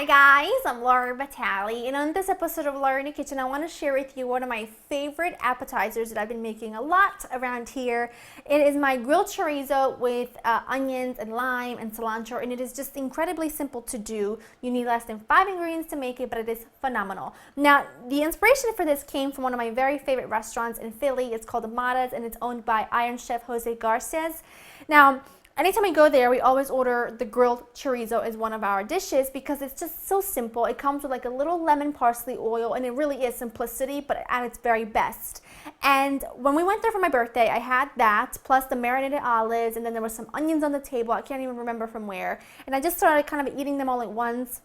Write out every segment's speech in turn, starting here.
Hi guys, I'm Laura Vitale, and on this episode of Laura in the Kitchen, I want to share with you one of my favorite appetizers that I've been making a lot around here. It is my grilled chorizo with onions and lime and cilantro, and it is just incredibly simple to do. You need less than 5 ingredients to make it, but it is phenomenal. Now, the inspiration for this came from one of my very favorite restaurants in Philly. It's called Amada's, and it's owned by Iron Chef Jose Garces. Now, anytime we go there, we always order the grilled chorizo as one of our dishes because it's just so simple. It comes with like a little lemon parsley oil, and it really is simplicity, but at its very best. And when we went there for my birthday, I had that, plus the marinated olives, and then there was some onions on the table. I can't even remember from where. And I just started kind of eating them all at once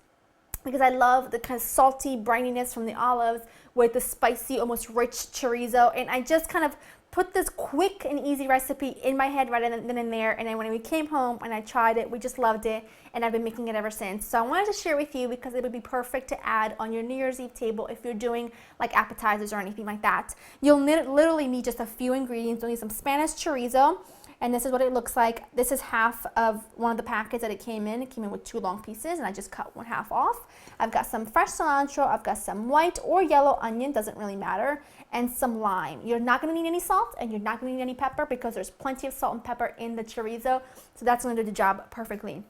because I love the kind of salty brininess from the olives with the spicy, almost rich chorizo. And I just kind of put this quick and easy recipe in my head right then and there, and then when we came home and I tried it, we just loved it, and I've been making it ever since. So I wanted to share with you because it would be perfect to add on your New Year's Eve table if you're doing like appetizers or anything like that. You'll literally need just a few ingredients. You'll need some Spanish chorizo, and this is what it looks like. This is half of one of the packets that it came in. It came in with 2 long pieces, and I just cut one half off. I've got some fresh cilantro, I've got some white or yellow onion, doesn't really matter, and some lime. You're not going to need any salt, and you're not going to need any pepper because there's plenty of salt and pepper in the chorizo, so that's going to do the job perfectly.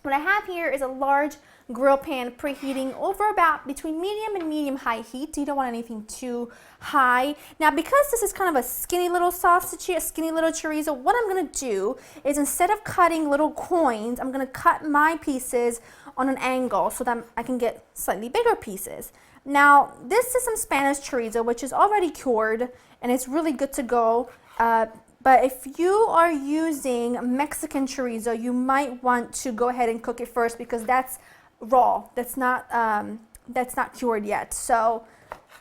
What I have here is a large grill pan preheating over about between medium and medium-high heat. You don't want anything too high. Now, because this is kind of a skinny little sausage, a skinny little chorizo, what I'm going to do is instead of cutting little coins, I'm going to cut my pieces on an angle so that I can get slightly bigger pieces. Now, this is some Spanish chorizo, which is already cured, and it's really good to go. But if you are using Mexican chorizo, you might want to go ahead and cook it first because that's raw. That's not cured yet. So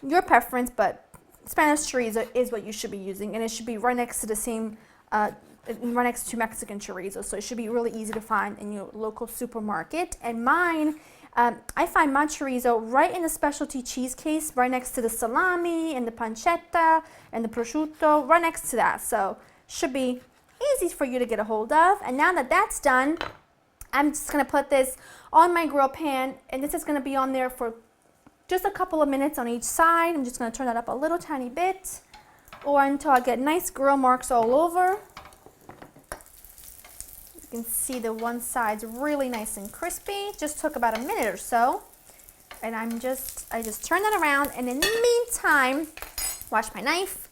your preference, but Spanish chorizo is what you should be using, and it should be right next to the same, right next to Mexican chorizo. So it should be really easy to find in your local supermarket. And mine, I find my chorizo right in the specialty cheese case, right next to the salami and the pancetta and the prosciutto, right next to that. So should be easy for you to get a hold of. And now that that's done, I'm just going to put this on my grill pan, and this is going to be on there for just a couple of minutes on each side. I'm just going to turn that up a little tiny bit, or until I get nice grill marks all over. You can see the one side's really nice and crispy. Just took about a minute or so, and I just turn that around, and in the meantime, wash my knife.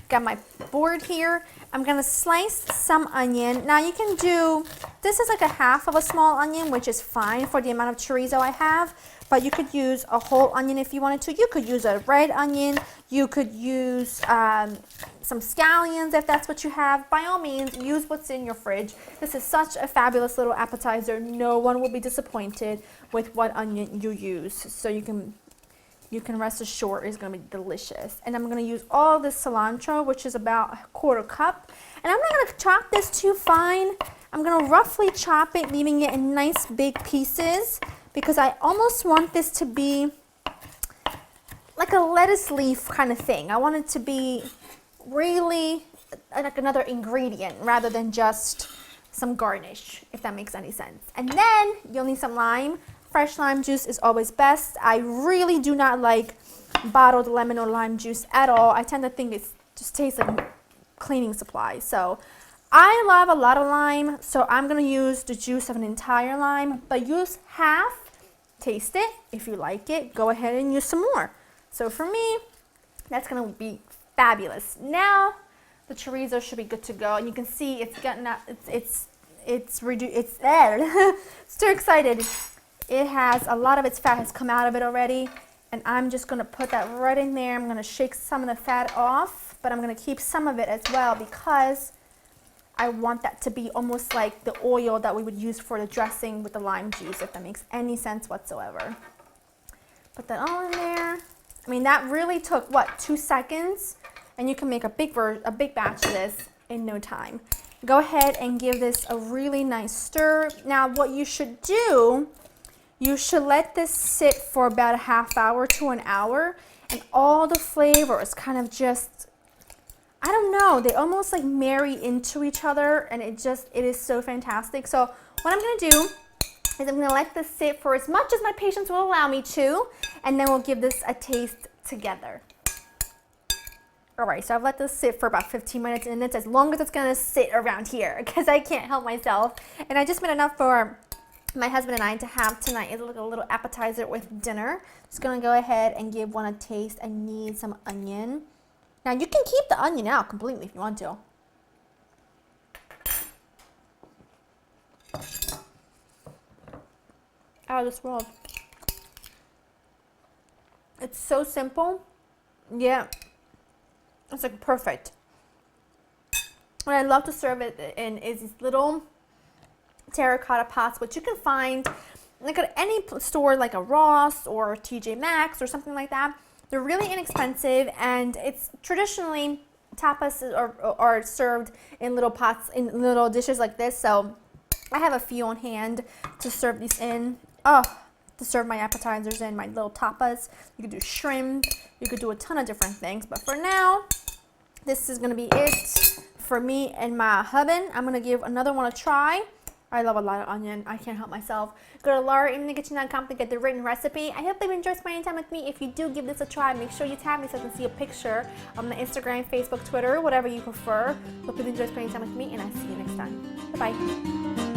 Got my board here. I'm gonna slice some onion. Now you can do, this is like a half of a small onion, which is fine for the amount of chorizo I have, but you could use a whole onion if you wanted to. You could use a red onion. You could use some scallions if that's what you have. By all means, use what's in your fridge. This is such a fabulous little appetizer. No one will be disappointed with what onion you use. So you can rest assured it's going to be delicious. And I'm going to use all this cilantro, which is about a 1/4 cup. And I'm not going to chop this too fine. I'm going to roughly chop it, leaving it in nice big pieces, because I almost want this to be like a lettuce leaf kind of thing. I want it to be really like another ingredient rather than just some garnish, if that makes any sense. And then you'll need some lime. Fresh lime juice is always best. I really do not like bottled lemon or lime juice at all. I tend to think it just tastes like cleaning supplies. So I love a lot of lime, so I'm going to use the juice of an entire lime, but use half. Taste it. If you like it, go ahead and use some more. So for me, that's going to be fabulous. Now the chorizo should be good to go, and you can see it's gotten out, it's too excited. It has a lot of its fat has come out of it already, and I'm just going to put that right in there. I'm going to shake some of the fat off, but I'm going to keep some of it as well because I want that to be almost like the oil that we would use for the dressing with the lime juice, if that makes any sense whatsoever. Put that all in there. I mean, that really took, what, 2 seconds? And you can make a big batch of this in no time. Go ahead and give this a really nice stir. Now, what you should do, you should let this sit for about a half hour to an hour, and all the flavors kind of just, I don't know, they almost like marry into each other, and it is so fantastic. So what I'm going to do is I'm gonna let this sit for as much as my patience will allow me to, and then we'll give this a taste together. All right, so I've let this sit for about 15 minutes, and it's as long as it's gonna sit around here because I can't help myself. And I just made enough for my husband and I to have tonight. It's like a little appetizer with dinner. Just gonna go ahead and give one a taste. I need some onion. Now you can keep the onion out completely if you want to. Out of this world. It's so simple. Yeah. It's like perfect. What I love to serve it in is these little terracotta pots, which you can find like at any store like a Ross or TJ Maxx or something like that. They're really inexpensive, and it's traditionally tapas are served in little pots, in little dishes like this. So I have a few on hand to serve these in. Oh, to serve my appetizers in, my little tapas. You could do shrimp, you could do a ton of different things, but for now, this is gonna be it for me and my husband. I'm gonna give another one a try. I love a lot of onion. I can't help myself. Go to laurainthekitchen.com to get the written recipe. I hope you've enjoyed spending time with me. If you do give this a try, make sure you tag me so I can see a picture on the Instagram, Facebook, Twitter, whatever you prefer. Hope you've enjoyed spending time with me, and I'll see you next time. Bye-bye.